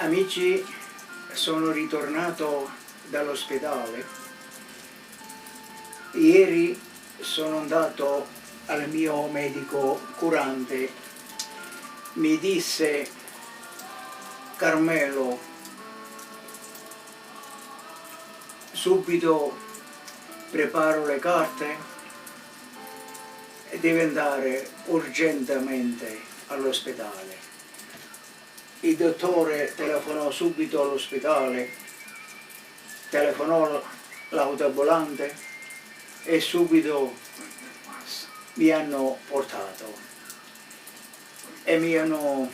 Amici, sono ritornato dall'ospedale. Ieri sono andato al mio medico curante. Mi disse: Carmelo, subito preparo le carte e devi andare urgentemente all'ospedale. Il dottore telefonò subito all'ospedale, telefonò l'autovolante e subito mi hanno portato e mi hanno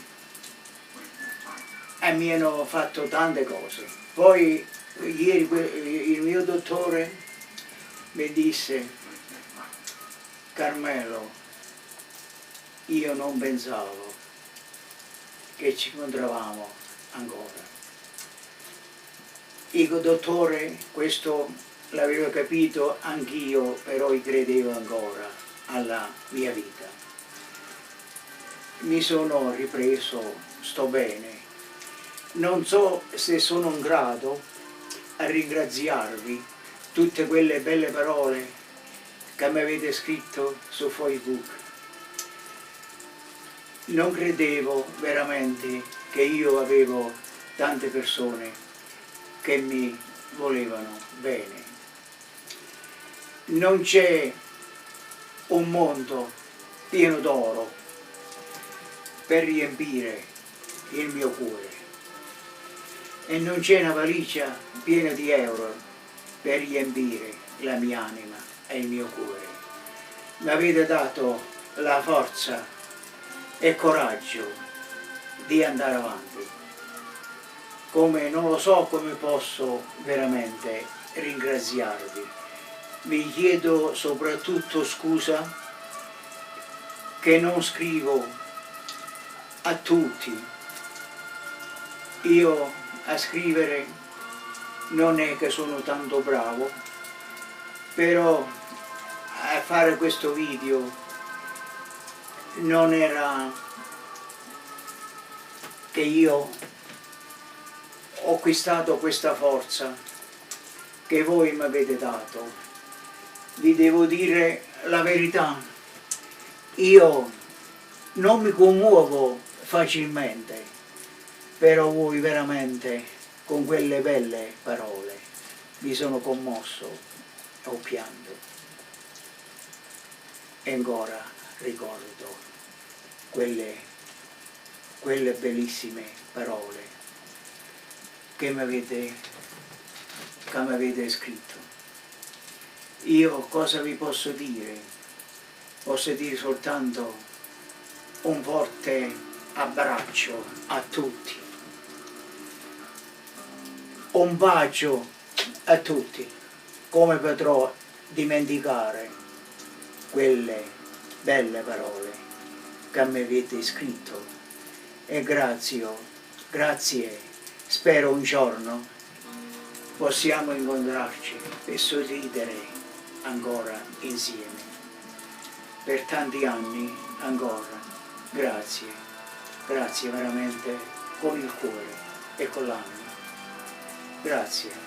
fatto tante cose. Poi ieri il mio dottore mi disse: Carmelo, io non pensavo che ci incontravamo ancora. Dico: dottore, questo l'avevo capito anch'io, però credevo ancora alla mia vita. Mi sono ripreso, sto bene. Non so se sono in grado a ringraziarvi tutte quelle belle parole che mi avete scritto su Facebook. Non credevo veramente che io avevo tante persone che mi volevano bene. Non c'è un mondo pieno d'oro per riempire il mio cuore e non c'è una valigia piena di euro per riempire la mia anima e il mio cuore. Mi avete dato la forza e coraggio di andare avanti. Come non lo so come posso veramente ringraziarvi. Vi chiedo soprattutto scusa che non scrivo a tutti. Io a scrivere non è che sono tanto bravo, però a fare questo video non era che io ho acquistato questa forza che voi mi avete dato. Vi devo dire la verità, io non mi commuovo facilmente, però voi veramente con quelle belle parole mi sono commosso e ho pianto. E ancora ricordo quelle bellissime parole che mi avete scritto. Io cosa vi posso dire? Posso dire soltanto un forte abbraccio a tutti, un bacio a tutti. Come potrò dimenticare quelle belle parole che mi avete scritto? E grazie, spero un giorno possiamo incontrarci e sorridere ancora insieme. Per tanti anni ancora, grazie veramente con il cuore e con l'anima. Grazie.